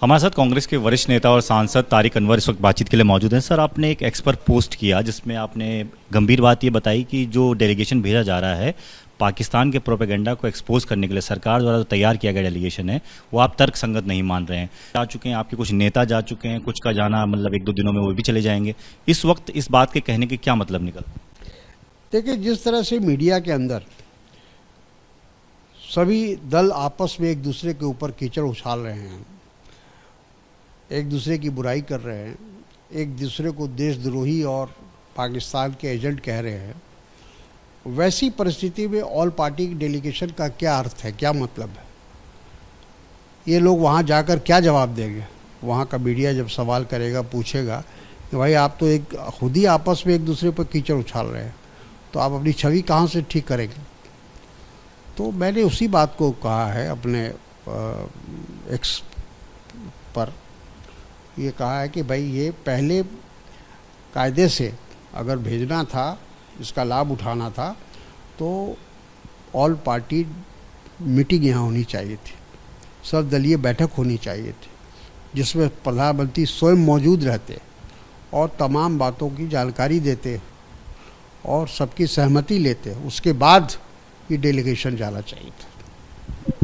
हमारे साथ कांग्रेस के वरिष्ठ नेता और सांसद तारिक अनवर इस वक्त बातचीत के लिए मौजूद हैं। सर, आपने एक एक्स पर पोस्ट किया जिसमें आपने गंभीर बात ये बताई कि जो डेलीगेशन भेजा जा रहा है पाकिस्तान के प्रोपेगेंडा को एक्सपोज करने के लिए, सरकार द्वारा जो तैयार किया गया डेलीगेशन है वो आप तर्क संगत नहीं मान रहे हैं। जा चुके हैं, आपके कुछ नेता जा चुके हैं, कुछ का जाना मतलब एक दो दिनों में वो भी चले जाएंगे। इस वक्त इस बात के कहने के क्या मतलब निकल? देखिए, जिस तरह से मीडिया के अंदर सभी दल आपस में एक दूसरे के ऊपर कीचड़ उछाल रहे हैं, एक दूसरे की बुराई कर रहे हैं, एक दूसरे को देशद्रोही और पाकिस्तान के एजेंट कह रहे हैं, वैसी परिस्थिति में ऑल पार्टी डेलीगेशन का क्या अर्थ है, क्या मतलब है? ये लोग वहाँ जाकर क्या जवाब देंगे? वहाँ का मीडिया जब सवाल करेगा, पूछेगा कि भाई आप तो एक खुद ही आपस में एक दूसरे पर कीचड़ उछाल रहे हैं, तो आप अपनी छवि कहाँ से ठीक करेंगे? तो मैंने उसी बात को कहा है अपने एक्स पर, ये कहा है कि भाई ये पहले कायदे से अगर भेजना था, इसका लाभ उठाना था, तो ऑल पार्टी मीटिंग यहाँ होनी चाहिए थी, सर्वदलीय बैठक होनी चाहिए थी, जिसमें प्रधानमंत्री स्वयं मौजूद रहते और तमाम बातों की जानकारी देते और सबकी सहमति लेते। उसके बाद ये डेलीगेशन जाना चाहिए था।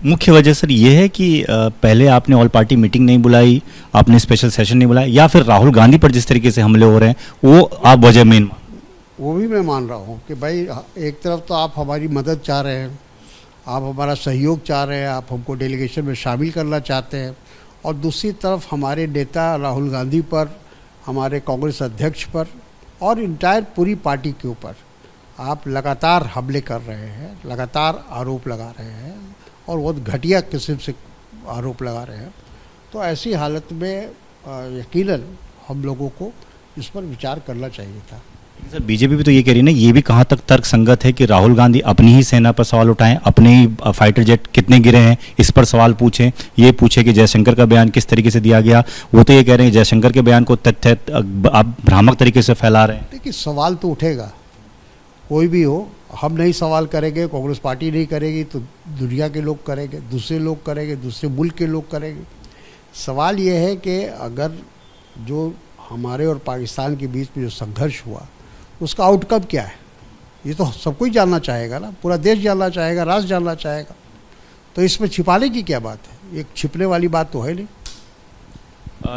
मुख्य वजह सर ये है कि पहले आपने ऑल पार्टी मीटिंग नहीं बुलाई, आपने स्पेशल सेशन नहीं बुलाया, या फिर राहुल गांधी पर जिस तरीके से हमले हो रहे हैं वो आप वजह मेन? वो भी मैं मान रहा हूँ कि भाई एक तरफ तो आप हमारी मदद चाह रहे हैं, आप हमारा सहयोग चाह रहे हैं, आप हमको डेलीगेशन में शामिल करना चाहते हैं, और दूसरी तरफ हमारे नेता राहुल गांधी पर, हमारे कांग्रेस अध्यक्ष पर और इंटायर पूरी पार्टी के ऊपर आप लगातार हमले कर रहे हैं, लगातार आरोप लगा रहे हैं और बहुत घटिया किस्म से आरोप लगा रहे हैं। तो ऐसी हालत में यकीनन हम लोगों को इस पर विचार करना चाहिए था। सर, बीजेपी भी तो ये कह रही है ना, ये भी कहाँ तक तर्क संगत है कि राहुल गांधी अपनी ही सेना पर सवाल उठाएं, अपने ही फाइटर जेट कितने गिरे हैं इस पर सवाल पूछें, ये पूछे कि जयशंकर का बयान किस तरीके से दिया गया। वो तो ये कह रहे हैं जयशंकर के बयान को तथ्य आप भ्रामक तरीके से फैला रहे हैं। देखिए, सवाल तो उठेगा, कोई भी हो, हम नहीं सवाल करेंगे, कांग्रेस पार्टी नहीं करेगी तो दुनिया के लोग करेंगे, दूसरे लोग करेंगे, दूसरे मुल्क के लोग करेंगे। सवाल ये है कि अगर जो हमारे और पाकिस्तान के बीच में जो संघर्ष हुआ उसका आउटकम क्या है, ये तो सबको ही जानना चाहेगा ना, पूरा देश जानना चाहेगा, राष्ट्र जानना चाहेगा। तो इसमें छिपाने की क्या बात है? एक छिपने वाली बात तो है नहीं।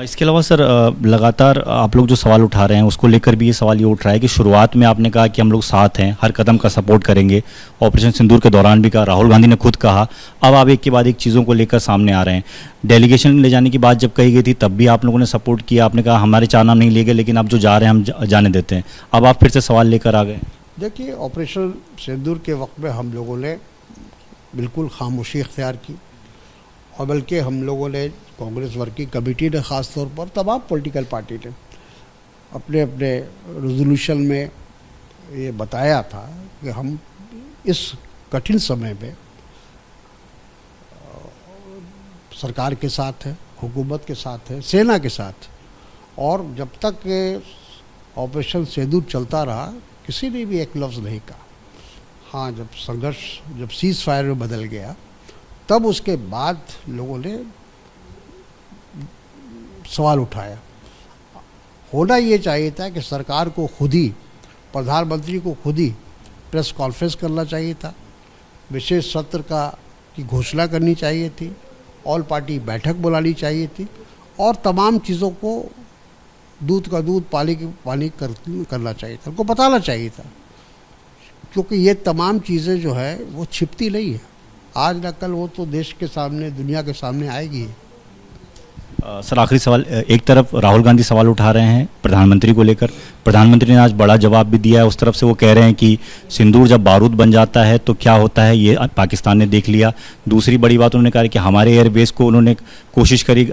इसके अलावा सर, लगातार आप लोग जो सवाल उठा रहे हैं उसको लेकर भी ये सवाल ये उठ रहा है कि शुरुआत में आपने कहा कि हम लोग साथ हैं, हर कदम का सपोर्ट करेंगे, ऑपरेशन सिंदूर के दौरान भी कहा, राहुल गांधी ने खुद कहा, अब आप एक के बाद एक चीज़ों को लेकर सामने आ रहे हैं। डेलीगेशन ले जाने की बात जब कही गई थी तब भी आप लोगों ने सपोर्ट किया, आपने कहा हमारे 4 नाम नहीं लिए गए, लेकिन अब जो जा रहे हैं हम जाने देते हैं। अब आप फिर से सवाल लेकर आ गए। देखिए, ऑपरेशन सिंदूर के वक्त में हम लोगों ने बिल्कुल खामोशी इख्तियार की, और बल्कि हम लोगों ने, कांग्रेस वर्किंग कमेटी ने ख़ास तौर पर, तमाम पॉलिटिकल पार्टी ने अपने अपने रेजोल्यूशन में ये बताया था कि हम इस कठिन समय में सरकार के साथ है, हुकूमत के साथ है, सेना के साथ, और जब तक ऑपरेशन सिंदूर चलता रहा किसी ने भी एक लफ्ज़ नहीं कहा। हाँ, जब संघर्ष, जब सीज़ फायर में बदल गया, तब उसके बाद लोगों ने सवाल उठाया। होना ये चाहिए था कि सरकार को खुद ही, प्रधानमंत्री को खुद ही प्रेस कॉन्फ्रेंस करना चाहिए था, विशेष सत्र की घोषणा करनी चाहिए थी, ऑल पार्टी बैठक बुलानी चाहिए थी, और तमाम चीज़ों को दूध का दूध, पानी का पानी करना चाहिए था, उनको बताना चाहिए था। क्योंकि ये तमाम चीज़ें जो है वो छिपती नहीं है, आज न कल वो तो देश के सामने, दुनिया के सामने आएगी। सर, आखिरी सवाल, एक तरफ राहुल गांधी सवाल उठा रहे हैं प्रधानमंत्री को लेकर, प्रधानमंत्री ने आज बड़ा जवाब भी दिया है। उस तरफ से वो कह रहे हैं कि सिंदूर जब बारूद बन जाता है तो क्या होता है ये पाकिस्तान ने देख लिया। दूसरी बड़ी बात उन्होंने कहा कि हमारे एयरबेस को उन्होंने कोशिश करी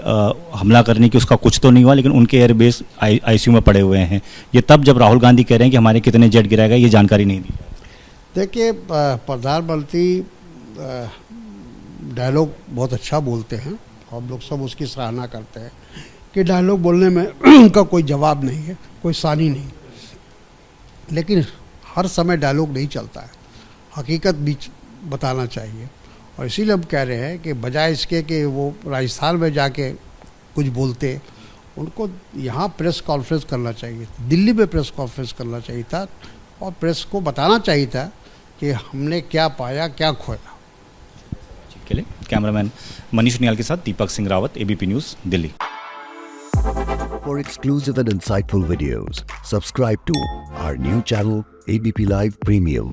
हमला करने की, उसका कुछ तो नहीं हुआ, लेकिन उनके एयरबेस ICU में पड़े हुए हैं। ये तब जब राहुल गांधी कह रहे हैं कि हमारे कितने जेट गिराएगा, ये जानकारी नहीं दी। देखिए, प्रधानमंत्री डायलॉग बहुत अच्छा बोलते हैं, हम लोग सब उसकी सराहना करते हैं कि डायलॉग बोलने में उनका कोई जवाब नहीं है, कोई सानी नहीं, लेकिन हर समय डायलॉग नहीं चलता है, हकीकत भी बताना चाहिए। और इसीलिए हम कह रहे हैं कि बजाय इसके कि वो राजस्थान में जाके कुछ बोलते, उनको यहाँ प्रेस कॉन्फ्रेंस करना चाहिए, दिल्ली में प्रेस कॉन्फ्रेंस करना चाहिए था और प्रेस को बताना चाहिए था कि हमने क्या पाया क्या खोया। के लिए कैमरामैन मनीष नियाल के साथ Deepak Singh Rawat, ABP news, Delhi. For exclusive and insightful videos, subscribe to our new channel ABP Live Premium.